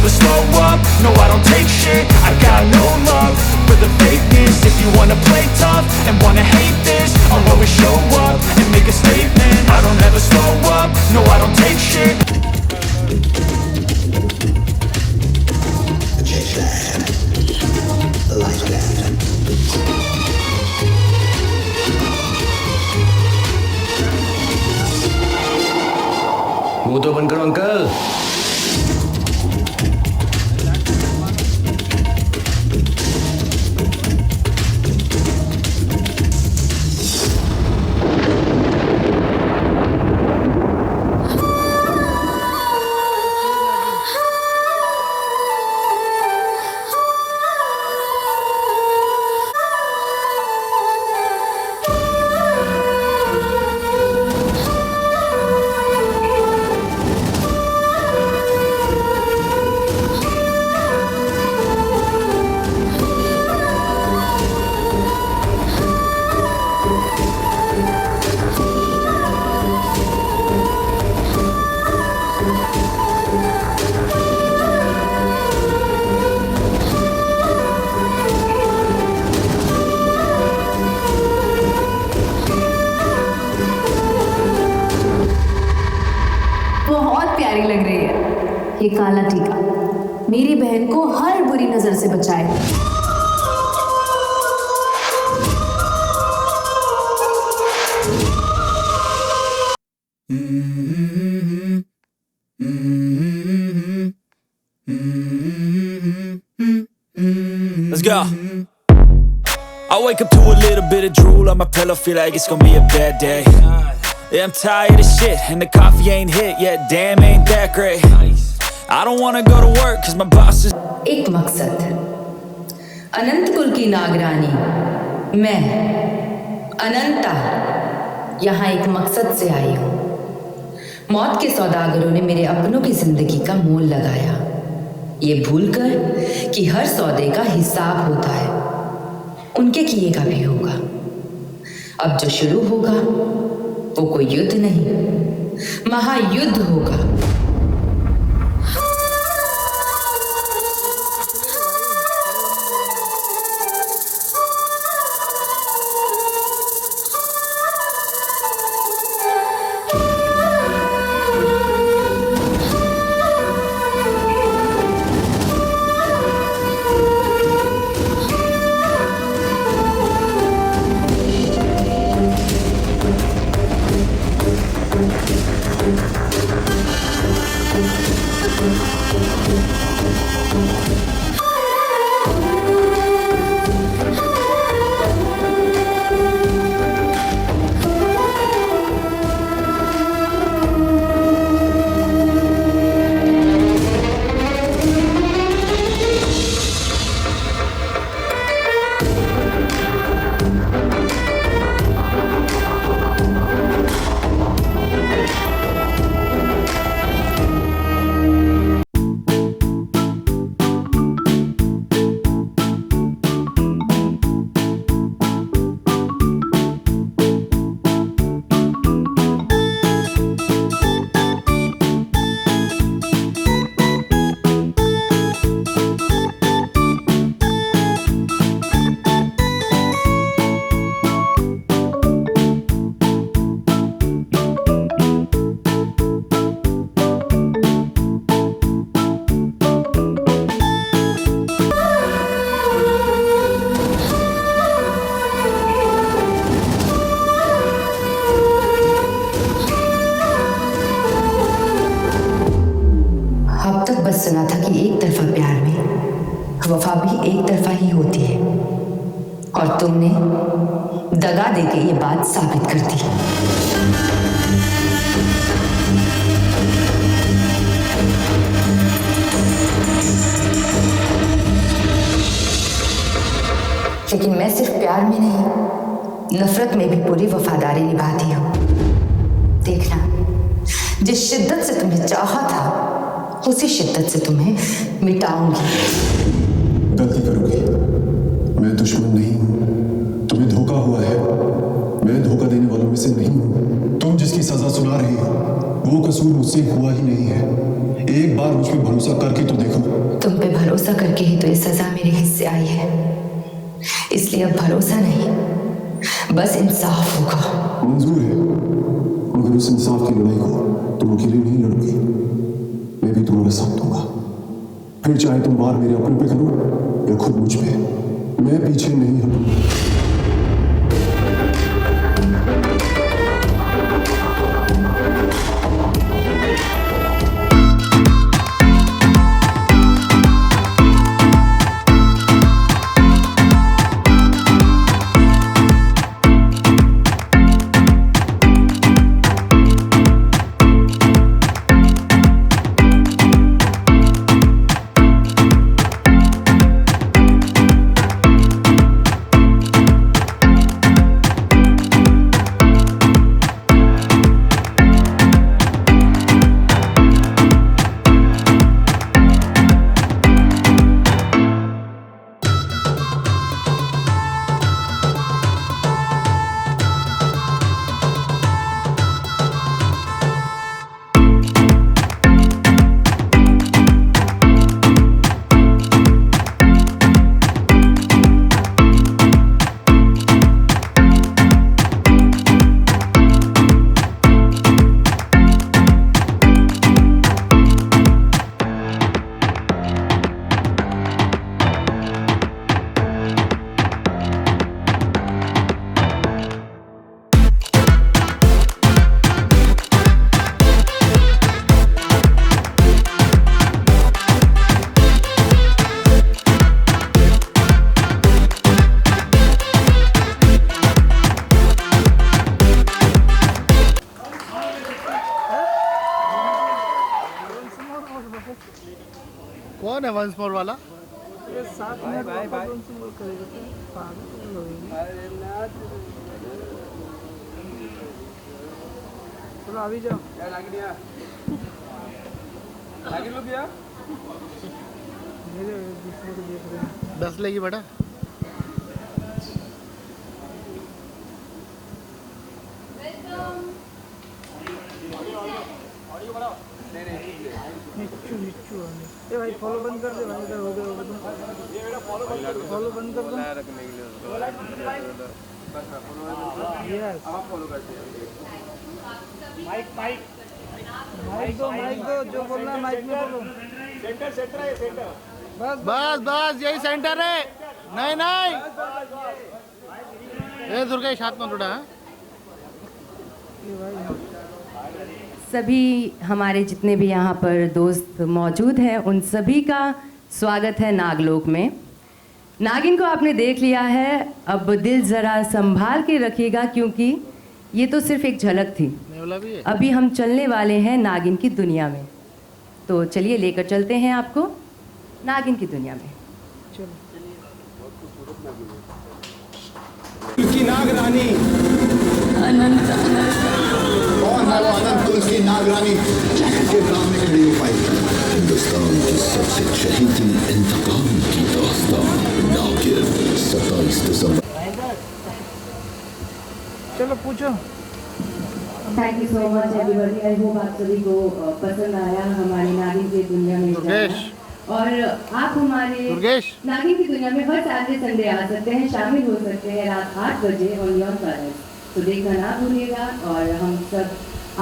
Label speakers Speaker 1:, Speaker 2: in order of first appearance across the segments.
Speaker 1: never slow up, no I don't take shit. I got no love for the fakeness. If you wanna play tough and wanna hate this, I'll always show up and make a statement. I don't ever slow up, no I don't take shit.
Speaker 2: मुंह तो बंद करो uncle.
Speaker 3: लग रही है ये काला टीका, मेरी बहन को हर बुरी नजर से बचाए।
Speaker 1: Let's go. I wake up to a little bit of drool on my pillow, feel like it's gonna be a bad day. Yeah, I'm tired of shit, and the coffee ain't hit yet, damn ain't that great. I don't wanna go to work, cause my boss is...
Speaker 3: एक मकसद, अनंत कुल की नागरानी, मैं, अनंता, यहाँ एक मकसद से आई हूँ। मौत के सौदागरों ने मेरे अपनों की जिंदगी का मोल लगाया, ये भूलकर कि हर सौदे का हिसाब होता है, उनके किए का भी होगा। अब जो शुरू होगा वो कोई युद्ध नहीं, महायुद्ध होगा। सुना था कि एक तरफा प्यार में वफा भी एक तरफा ही होती है, और तुमने दगा देके ये बात साबित कर दी। लेकिन मैं सिर्फ प्यार में नहीं, नफरत में भी पूरी वफादारी निभाती हूँ। देखना, जिस शिद्दत से तुम्हें चाहा था उसी शिद्दत से तुम्हें मिटाऊंगी।
Speaker 4: गलती करोगी, मैं दुश्मन नहीं हूँ, तुम्हें धोखा हुआ है, मैं धोखा देने वालों में से नहीं हूँ। तुम जिसकी सजा सुना रही हो वो कसूर मुझसे हुआ ही नहीं है। एक बार मुझ पर भरोसा करके तो देखो।
Speaker 3: भरोसा करके ही तो ये सजा मेरे हिस्से आई है। इसलिए अब भरोसा नहीं, बस इंसाफ होगा।
Speaker 4: मंजूर है, मगर उस इंसाफ की लड़ाई को तुम अकेले नहीं लड़ोगी, मैं भी तुम्हारा साथ दूंगा। फिर चाहे तुम वार मेरे अपने पे करो या खुद मुझ पे, मैं पीछे नहीं हटूंगा।
Speaker 5: कौन है वंस मोर वाला?
Speaker 6: चलो अभी जाओ।
Speaker 5: 10 लेगी बेटा।
Speaker 6: ए भाई फॉलो बंद कर दे भाई, इधर हो गया फॉलो बंद कर दो। माइक दो जो बोलना है माइक में बोलो। सेंटर है सेंटर।
Speaker 5: बस यही सेंटर है। नहीं ये दुर्गेश हाथ में उड़ा है।
Speaker 3: सभी हमारे जितने भी यहाँ पर दोस्त मौजूद हैं उन सभी का स्वागत है नागलोक में। नागिन को आपने देख लिया है, अब दिल ज़रा संभाल के रखिएगा क्योंकि ये तो सिर्फ एक झलक थी। अभी हम चलने वाले हैं नागिन की दुनिया में, तो चलिए लेकर चलते हैं आपको नागिन की दुनिया में।
Speaker 7: की नागरानी
Speaker 3: अनंत
Speaker 7: कौन है वो अनंत तुलसी नागरानी के सामने खड़ी हो पाई? हिंदुस्तान की सबसे चहेती इंतकाम की दास्तान नागिन 27 दिसंबर।
Speaker 6: चलो पूछो।
Speaker 3: Thank you so much everybody. I hope आप सभी को पसंद आया हमारी नागिन की दुनिया में जाना। और आप हमारे नागिन की दुनिया में हर सैटरडे संडे आ सकते हैं, शामिल हो सकते हैं रात 8 बजे ऑन योर चैनल। तो देखना ना भूलिएगा और हम सब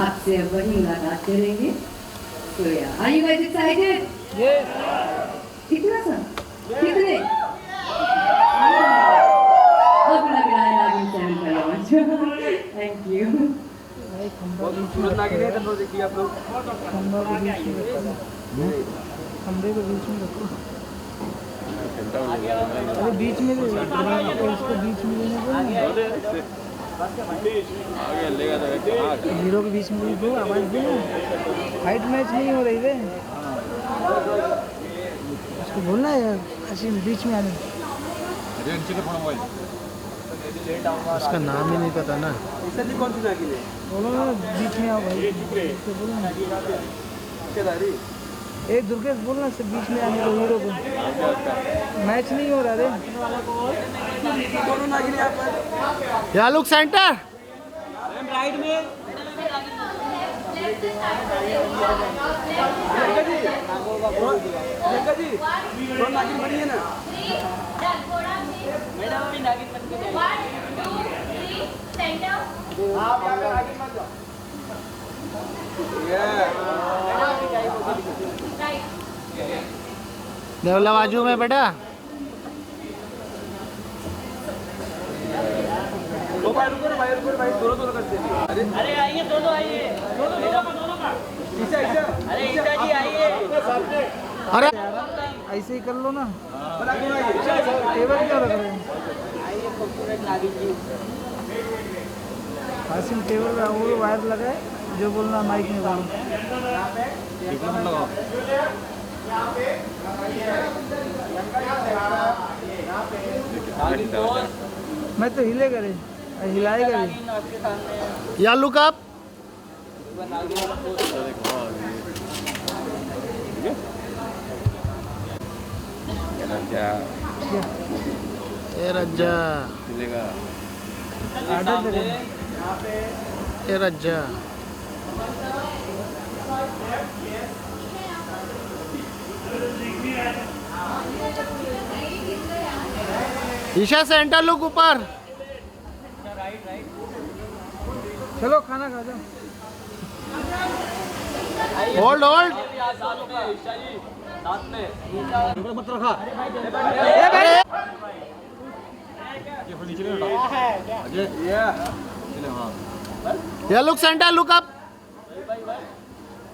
Speaker 3: आपसे वही मुलाकात करेंगे। तो यार are you guys excited? Yes. कितना सा? कितने? अब लग रहा है नागिन चैनल का लॉन्च। Thank you.
Speaker 6: खंबे को बीच में रखो। अरे बीच में इसको बीच में हीरो के बीच में दो आवाज दो। फाइट मैच नहीं हो रही है, उसको बोलना है असीम बीच में आने।
Speaker 5: उसका नाम ही नहीं पता ना।
Speaker 6: बोलो ना बीच में आओ भाई। एक दुर्गेश बोलना से बीच में आने को हीरो को। मैच नहीं हो रहा रे।
Speaker 5: या लुक सेंटर
Speaker 6: राइट में जी
Speaker 5: देवला बाजू में बेटा।
Speaker 6: अरे आइए दोनों आइए। अरे ईशा जी आइए।
Speaker 5: अरे
Speaker 6: ऐसे ही कर लो ना। टेबल क्यों रख रहे हैं? हासिम टेबल पे वो वायर लगाए, जो बोलना माइक में बोलो। मैं तो हिले करे, हिलाएगा भी।
Speaker 5: या लुक अप। ए रज्जा,
Speaker 6: आर्डर दे।
Speaker 5: ए रज्जा। ईशा सेंटर लुक ऊपर।
Speaker 6: चलो खाना खा जाओ।
Speaker 5: Hold hold. या लुक सेंटर लुक अप।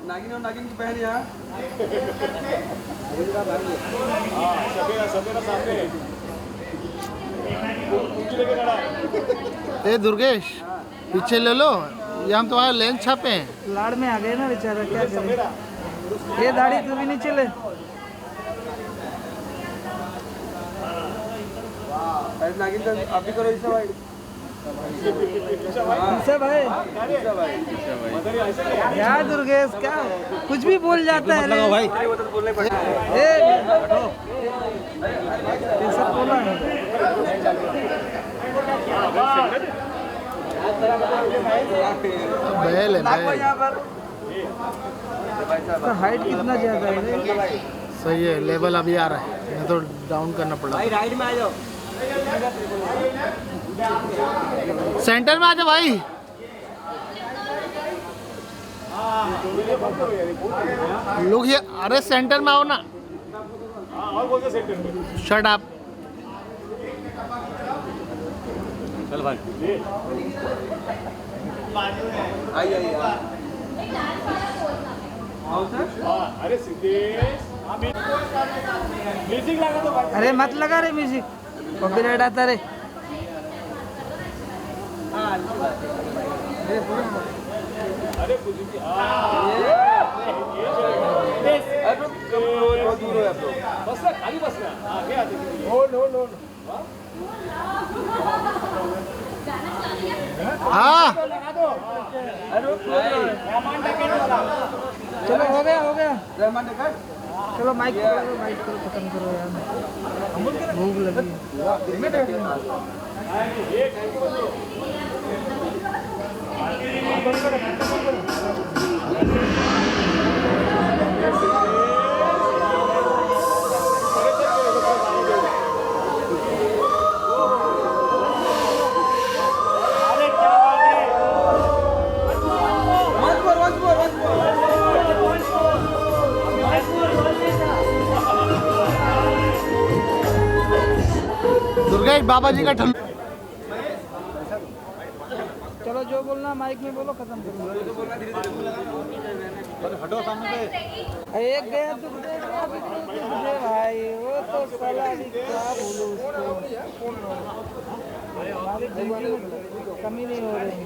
Speaker 6: नागिन और नागिन की पहन यहाँ।
Speaker 5: ए दुर्गेश पीछे ले लो, ये हम तुम्हारा लेंस छापे हैं।
Speaker 6: लाड़ में आ गए ना बेचारा, क्या करे। ये दाढ़ी तू भी नहीं चले। नागिन आप भी करो ईशा भाई। ईशा भाई क्या दुर्गेश, क्या कुछ भी बोल जाता है रे भाई। ये सब बोला है।
Speaker 5: बैल है बैल।
Speaker 6: यहाँ पर इसका हाइट कितना ज्यादा है।
Speaker 5: सही है, लेवल अभी आ रहा है, नहीं तो डाउन करना पड़ा।
Speaker 6: राइट में आ जाओ।
Speaker 5: सेंटर में आ जाओ भाई। लोग ये, अरे सेंटर में आओ ना। Shut up.
Speaker 2: चल भाई।
Speaker 6: अरे मत लगा रे म्यूजिक, कॉपीराइट आता रे।
Speaker 5: हाँ
Speaker 6: चलो हो गया। चलो माइक करो, खत्म करो यार, भूख लगी।
Speaker 5: दुर्गेश बाबा जी का ठल्लू।
Speaker 6: चलो जो बोलना माइक में बोलो, खत्म करो।
Speaker 5: हटो सामने पे।
Speaker 6: एक गया तो मुझे भाई, वो तो साला अभी क्या बोलूं उसको। हमारी जिंदगी में कमी नहीं हो रही।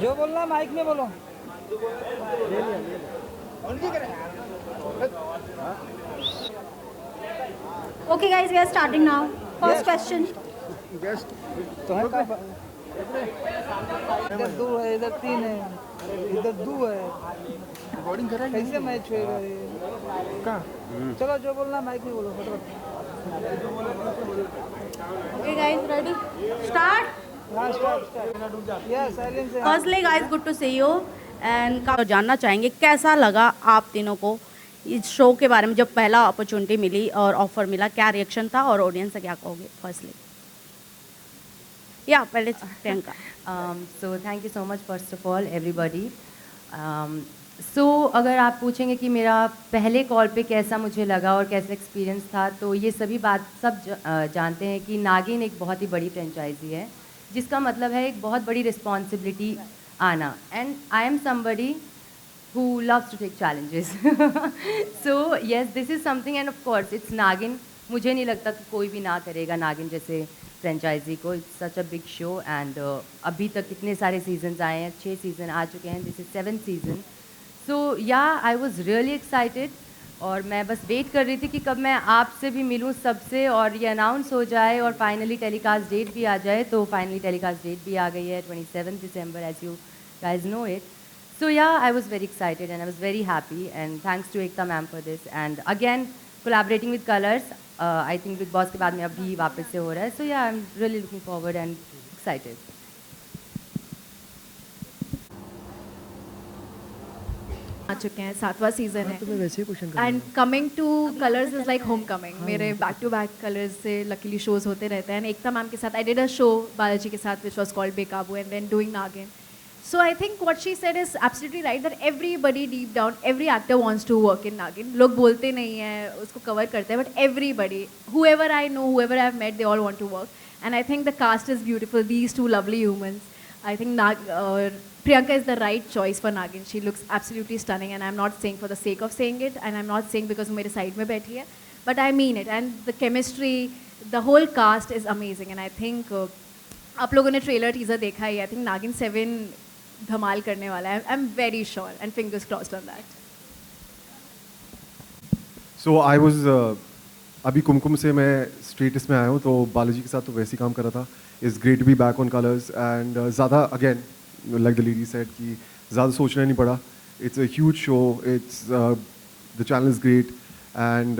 Speaker 6: जो बोलना माइक में बोलो।
Speaker 8: Okay guys, we are starting now. First question.
Speaker 6: तो है कहाँ? इधर 2 है, इधर 3 है, इधर 2 है। रिकॉर्डिंग कर रहे हैं, कैसे मैच होएगा ये? कहाँ? चलो जो बोलना माइक में बोलो फटाफट।
Speaker 8: Okay guys, ready? Start.
Speaker 6: हाँ स्टार्ट। या साइलेंस है।
Speaker 8: Firstly guys, good to see you and जानना चाहेंगे कैसा लगा आप तीनों को
Speaker 9: इस शो के बारे में जब पहला अपॉर्चुनिटी मिली और ऑफर मिला, क्या रिएक्शन था और ऑडियंस से क्या कहोगे फर्स्टली? या पहले Priyanka.
Speaker 3: So thank you so much first of all everybody. So अगर आप पूछेंगे कि मेरा पहले कॉल पे कैसा मुझे लगा और कैसा एक्सपीरियंस था, तो ये सभी बात सब जानते हैं कि नागिन एक बहुत ही बड़ी फ्रेंचाइजी है, जिसका मतलब है एक बहुत बड़ी रिस्पॉन्सिबिलिटी आना। And I am somebody who loves to take challenges. So yes, this is something, and of course it's Nagin. मुझे नहीं लगता कि कोई भी ना करेगा नागिन जैसे फ्रेंचाइजी को। It's such a big show and अभी तक कितने सारे सीजन्स आए हैं, 6 सीज़न आ चुके हैं, दिस इज 7th सीज़न। सो या आई वॉज रियली एक्साइटेड और मैं बस वेट कर रही थी कि कब मैं आपसे भी मिलूँ सबसे और ये अनाउंस हो जाए और फाइनली टेलीकास्ट डेट भी आ जाए। तो फाइनली टेलीकास्ट डेट भी आ गई है 27 दिसंबर, as you guys know it. So yeah, I was very excited and I was very happy, and thanks to Ekta ma'am for this. And again, collaborating with Colors, I think Big Boss के बाद में अभी वापस से हो रहा है. So yeah, I'm really looking forward and excited.
Speaker 10: आ चुके हैं, 7वां सीजन है and coming two colours is like home coming. मेरे बैक टू बैक कलर्स से लकीली शोज होते रहते हैं। एकता मैम के साथ I did a show Balaji के साथ विच वॉज कॉल्ड बेकाबू एंड देन डूइंग नागिन। So I think what she said is absolutely right, that everybody deep down, every actor wants to work in Nagin. लोग बोलते नहीं हैं, उसको cover करते हैं, but everybody, whoever I know, whoever I've met, they all want to work. And I think the cast is beautiful. These two lovely humans. I think Priyanka is the right choice for Nagin. She looks absolutely stunning, and I'm not saying for the sake of saying it, and I'm not saying because मेरे side में बैठी है, but I mean it. And the chemistry, the whole cast is amazing. And I think आप लोगों ने trailer teaser देखा ही है. I think Nagin 7 धमाल करने वाला है। I am very sure and fingers crossed on that.
Speaker 4: So I was अभी कुमकुम से मैं स्ट्रेटस में आया हूँ, तो बालाजी के साथ तो वैसे ही काम कर रहा था। It's great to be back on Colors and ज़्यादा again like the lady said कि ज़्यादा सोचना नहीं पड़ा। It's a huge show, it's the channel is great and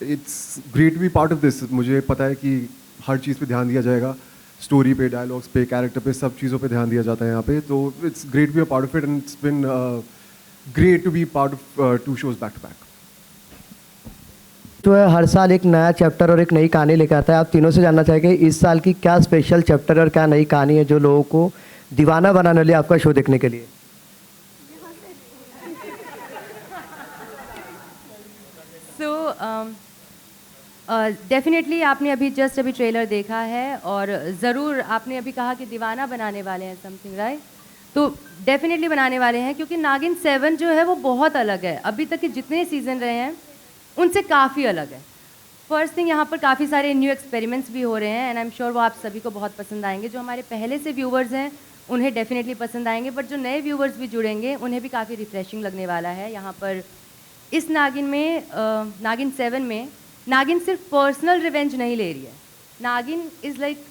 Speaker 4: it's great to be part of this. मुझे पता है कि हर चीज़ पे ध्यान दिया जाएगा, स्टोरी पे, डायलॉग्स पे, कैरेक्टर पे, सब चीज़ों पे ध्यान दिया जाता है यहाँ पे। तो it's great to be a part of it and it's been great to be part of 2 shows back to back.
Speaker 11: तो हर साल एक नया चैप्टर और एक नई कहानी लेकर आता है। आप तीनों से जानना चाहेंगे इस साल की क्या स्पेशल चैप्टर और क्या नई कहानी है जो लोगों को दीवाना बनाने वाली आपका शो देखने के लिए?
Speaker 3: डेफिनेटली आपने अभी ट्रेलर देखा है और ज़रूर आपने अभी कहा कि दीवाना बनाने वाले हैं समथिंग, राइट? तो डेफिनेटली बनाने वाले हैं, क्योंकि नागिन 7 जो है वो बहुत अलग है। अभी तक के जितने सीज़न रहे हैं उनसे काफ़ी अलग है। फर्स्ट थिंग, यहाँ पर काफ़ी सारे न्यू एक्सपेरिमेंट्स भी हो रहे हैं एंड आई एम श्योर वो आप सभी को बहुत पसंद आएंगे। जो हमारे पहले से व्यूवर्स हैं उन्हें डेफिनेटली पसंद आएंगे, बट जो नए व्यूवर्स भी जुड़ेंगे उन्हें भी काफ़ी रिफ्रेशिंग लगने वाला है। यहाँ पर इस नागिन में नागिन 7 में नागिन सिर्फ पर्सनल रिवेंज नहीं ले रही है। नागिन is like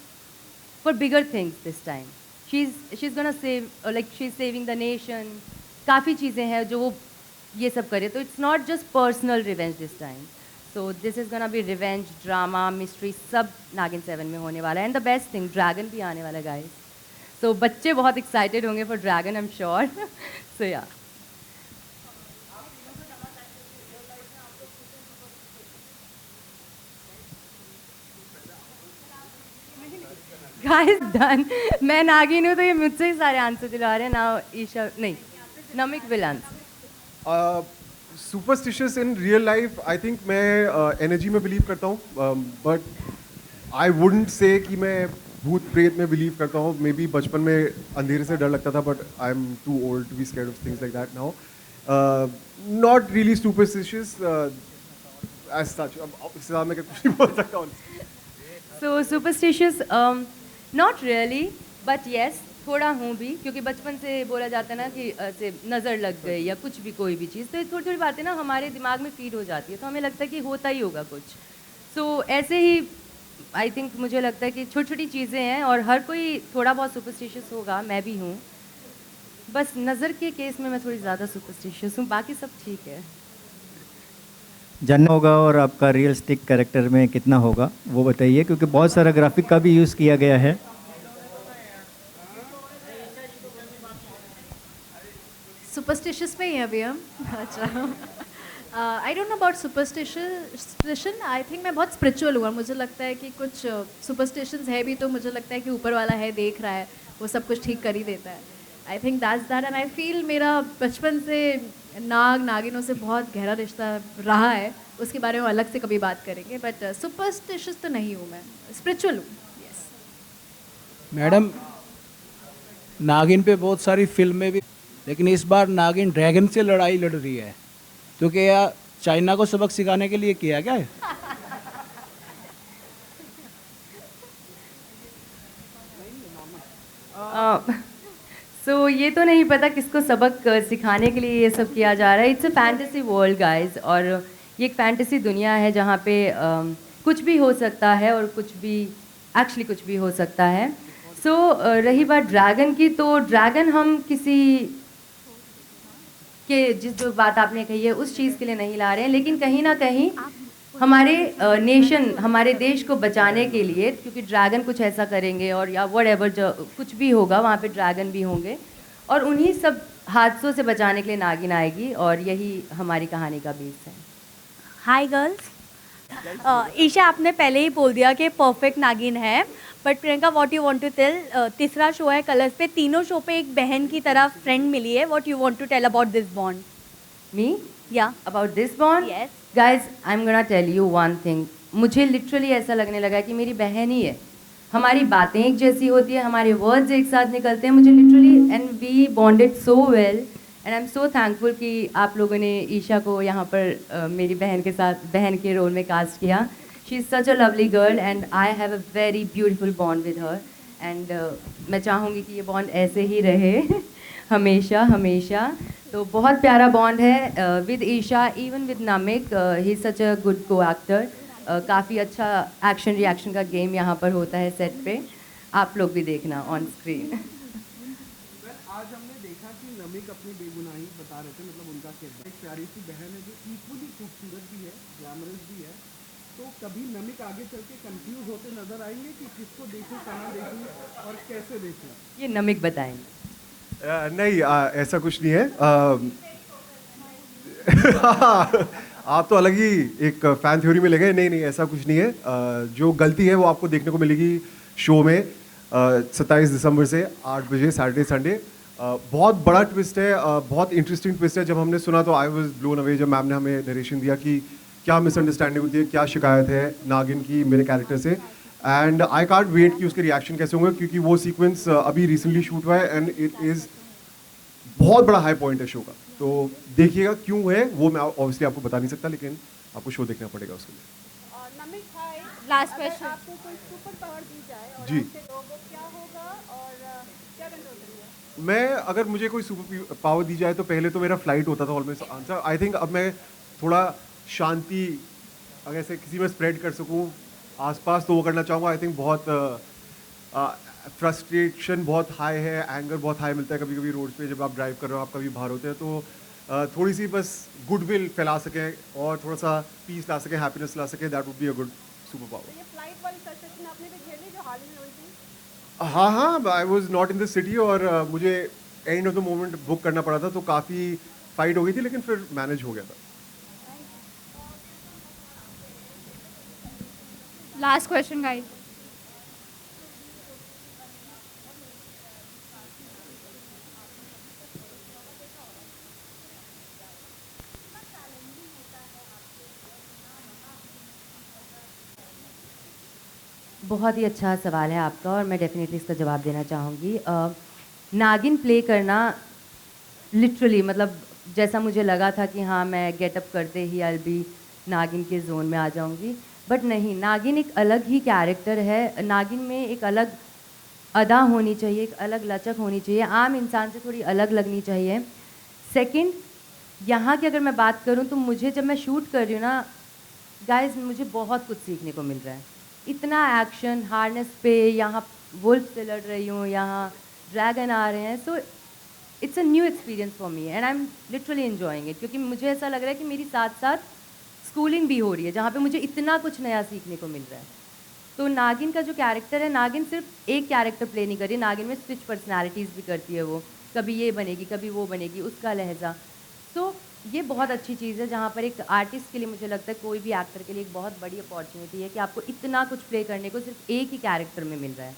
Speaker 3: for bigger things this time. She is gonna save, like she is saving the nation. काफ़ी चीज़ें हैं जो वो ये सब करे, तो it's not just personal revenge this time. So this is gonna be revenge, drama, mystery, सब नागिन 7 में होने वाला है। And the best thing, dragon भी आने वाला है गाइस। सो बच्चे बहुत एक्साइटेड होंगे for dragon, I am sure. So yeah guys done. मैं नागिन हूँ तो ये मुझसे ही सारे आंसर दिला रहे हैं ना। ईशा नहीं, Namik will answer.
Speaker 4: Superstitious in real life, I think मैं एनर्जी में बिलीव करता हूँ, बट आई वुडंट से कि मैं भूत प्रेत में बिलीव करता हूँ। मे बी बचपन में अंधेरे से डर लगता था, but I am too old to be scared of things like that now. Not really superstitious as such. अब इससे ज़्यादा मैं कुछ नहीं बोल सकता हूँ।
Speaker 3: So superstitious not really, but yes थोड़ा हूँ भी, क्योंकि बचपन से बोला जाता है ना कि ऐसे नज़र लग गई या कुछ भी, कोई भी चीज़, तो ये थोड़ी थोड़ी बातें ना हमारे दिमाग में फीड हो जाती है, तो हमें लगता है कि होता ही होगा कुछ। सो ऐसे ही आई थिंक मुझे लगता है कि छोटी छोटी चीज़ें हैं और हर कोई थोड़ा बहुत सुपरस्टिशियस होगा, मैं भी हूँ। बस नज़र के केस में मैं थोड़ी ज़्यादा सुपरस्टिशियस हूँ, बाकी सब ठीक है।
Speaker 12: जानना होगा और आपका रियलिस्टिक कैरेक्टर में कितना होगा वो बताइए, क्योंकि बहुत सारा ग्राफिक का भी यूज़ किया गया है।
Speaker 10: सुपरस्टिशियस पे ही हैं अभी हम। अच्छा I don't know about superstition, I think मैं बहुत स्पिरिचुअल हूँ और मुझे लगता है कि कुछ सुपरस्टिशंस है भी, तो मुझे लगता है कि ऊपर वाला है, देख रहा है, वो सब कुछ ठीक कर ही देता है. I think that and I feel मेरा बचपन से नागिनों से बहुत गहरा रिश्ता रहा है. उसके बारे में अलग से कभी बात करेंगे, बट सुपरस्टिशियस तो नहीं हूँ मैं, स्पिरिचुअल हूँ. यस
Speaker 6: मैडम, नागिन पे बहुत सारी फिल्में भी, लेकिन इस बार नागिन ड्रैगन से लड़ाई लड़ रही है, तो क्या चाइना को सबक सिखाने के लिए किया क्या है?
Speaker 3: सो ये तो नहीं पता किसको सबक सिखाने के लिए ये सब किया जा रहा है. It's a fantasy world guys, और ये एक फैंटेसी दुनिया है जहाँ पे कुछ भी हो सकता है और कुछ भी हो सकता है. सो रही बात ड्रैगन की, तो ड्रैगन हम किसी के जो बात आपने कही है उस चीज़ के लिए नहीं ला रहे हैं, लेकिन कहीं ना कहीं हमारे नेशन, हमारे देश को बचाने के लिए, क्योंकि ड्रैगन कुछ ऐसा करेंगे और या व्हाटएवर जो कुछ भी होगा वहाँ पे ड्रैगन भी होंगे, और उन्हीं सब हादसों से बचाने के लिए नागिन आएगी, और यही हमारी कहानी का बेस है.
Speaker 13: हाय गर्ल्स, ईशा आपने पहले ही बोल दिया कि परफेक्ट नागिन है, but Priyanka what you want to tell? तीसरा शो है कलर्स पे, तीनों शो पे एक बहन की तरह फ्रेंड मिली है. What you want to tell about this bond?
Speaker 3: Me?
Speaker 13: या
Speaker 3: about this bond?
Speaker 13: Yes
Speaker 3: guys, I am gonna tell you one thing. मुझे लिटरली ऐसा लगने लगा कि मेरी बहन ही है. हमारी बातें एक जैसी होती है, हमारे वर्ड्स एक साथ निकलते हैं. मुझे literally, and we bonded so well, and I am so thankful कि आप लोगों ने ईशा को यहाँ पर मेरी बहन के साथ, बहन के रोल में कास्ट किया. She is such a lovely girl and I have a very beautiful bond with her, and मैं चाहूँगी कि ये बॉन्ड ऐसे ही रहे हमेशा हमेशा. तो बहुत प्यारा बॉन्ड है with Eisha, even with Namik. He is such a good co-actor. काफ़ी अच्छा एक्शन रिएक्शन का गेम यहाँ पर होता है सेट पे. आप लोग भी देखना ऑन स्क्रीन.
Speaker 14: आज हमने देखा कि नमिक अपनी बेगुनाही बता रहे थे, मतलब उनका किरदार एक प्यारी सी बहन है जो इक्वली खूबसूरत भी है, ग्लैमरस भी है. तो कभी नमिक आगे चल के कंफ्यूज होते नजर आएंगे कि किसको देखूं, कहाँ देखूं और कैसे देखूं?
Speaker 3: ये नमिक बताएंगे.
Speaker 4: नहीं, ऐसा कुछ नहीं है. आप तो अलग ही एक फैन थ्योरी में ले गए. नहीं, ऐसा कुछ नहीं है. जो गलती है वो आपको देखने को मिलेगी शो में 27 दिसंबर से 8 बजे सैटरडे संडे. बहुत बड़ा ट्विस्ट है, बहुत इंटरेस्टिंग ट्विस्ट है. जब हमने सुना तो आई वाज ब्लोन अवे, जब मैम ने हमें नरेशन दिया कि क्या मिसअंडरस्टैंडिंग होती है, क्या शिकायत है नागिन की मेरे कैरेक्टर से. एंड आई कांट वेट कि उसके रिएक्शन कैसे होंगे, क्योंकि वो सीक्वेंस अभी रिसेंटली शूट हुआ है एंड इट इज़ बहुत बड़ा हाई पॉइंट है शो का. तो देखिएगा क्यों है वो मैं ऑब्वियसली आपको बता नहीं सकता, लेकिन आपको शो देखना पड़ेगा उसके लिए.
Speaker 13: Last question.
Speaker 8: आपको कोई सुपर पावर दी जाए और
Speaker 4: जी.
Speaker 8: आपसे लोगों क्या होगा और क्या कंट्रोल करेंगे?
Speaker 4: मैं, अगर मुझे कोई सुपर पावर दी जाए तो पहले तो मेरा फ्लाइट होता था ऑलमोस्ट आंसर. आई थिंक अब मैं थोड़ा शांति अगर ऐसे किसी में स्प्रेड कर सकूं आसपास तो वो करना चाहूँगा. आई थिंक बहुत फ्रस्ट्रेशन बहुत हाई है, एंगर बहुत हाई मिलता है कभी कभी रोड पे जब आप ड्राइव कर रहे हो, आप कभी बाहर होते हैं. तो थोड़ी सी बस गुडविल फैला सकें और थोड़ा सा पीस ला सकें, हैप्पीनेस ला सकें, that would be a good super power.
Speaker 8: ये फ्लाइट वाली सिचुएशन आपने भी झेली जो हाल ही में हुई थी?
Speaker 4: हाँ, I was not in the city और मुझे end of the moment book करना पड़ा था, तो काफ़ी फाइट हो गई थी, लेकिन फिर मैनेज हो गया था.
Speaker 8: Last question guys.
Speaker 3: बहुत ही अच्छा सवाल है आपका और मैं डेफिनेटली इसका जवाब देना चाहूँगी. नागिन प्ले करना लिटरली, मतलब जैसा मुझे लगा था कि हाँ मैं गेटअप करते ही आई बी नागिन के जोन में आ जाऊँगी, बट नहीं. नागिन एक अलग ही कैरेक्टर है. नागिन में एक अलग अदा होनी चाहिए, एक अलग लचक होनी चाहिए, आम इंसान से थोड़ी अलग लगनी चाहिए. सेकंड, यहाँ की अगर मैं बात करूँ तो मुझे जब मैं शूट कर रही हूँ ना गाइस, मुझे बहुत कुछ सीखने को मिल रहा है. इतना एक्शन, हार्नेस पे, यहाँ वुल्फ से लड़ रही हूँ, यहाँ ड्रैगन आ रहे हैं. So it's a new experience for me and I am literally enjoying it, क्योंकि मुझे ऐसा लग रहा है कि मेरी साथ साथ स्कूलिंग भी हो रही है जहाँ पे मुझे इतना कुछ नया सीखने को मिल रहा है. तो नागिन का जो कैरेक्टर है, नागिन सिर्फ एक कैरेक्टर प्ले नहीं कर रही, नागिन में स्विच पर्सनैलिटीज़ भी करती है. वो कभी ये बनेगी, कभी वो बनेगी, उसका लहजा. सो ये बहुत अच्छी चीज़ है जहाँ पर एक आर्टिस्ट के लिए मुझे लगता है कोई भी एक्टर के लिए एक बहुत बड़ी अपॉर्चुनिटी है कि आपको इतना कुछ प्ले करने को सिर्फ एक ही कैरेक्टर में मिल रहा है।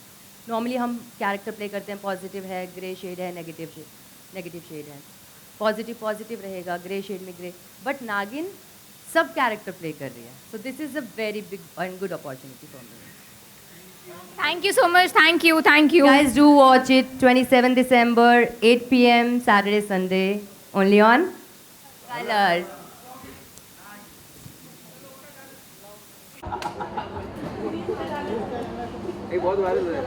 Speaker 3: नॉर्मली हम कैरेक्टर प्ले करते हैं, पॉजिटिव है, ग्रे शेड है, नेगेटिव शेड है, पॉजिटिव रहेगा, ग्रे शेड में ग्रे, बट नागिन सब कैरेक्टर प्ले कर रही है। So this is a very big and good opportunity for me.
Speaker 15: Thank you so much. Thank you. Thank you.
Speaker 3: Guys, do watch it. 27 December, 8 p.m. Saturday, Sunday, only on Colors.
Speaker 2: एक बहुत viral है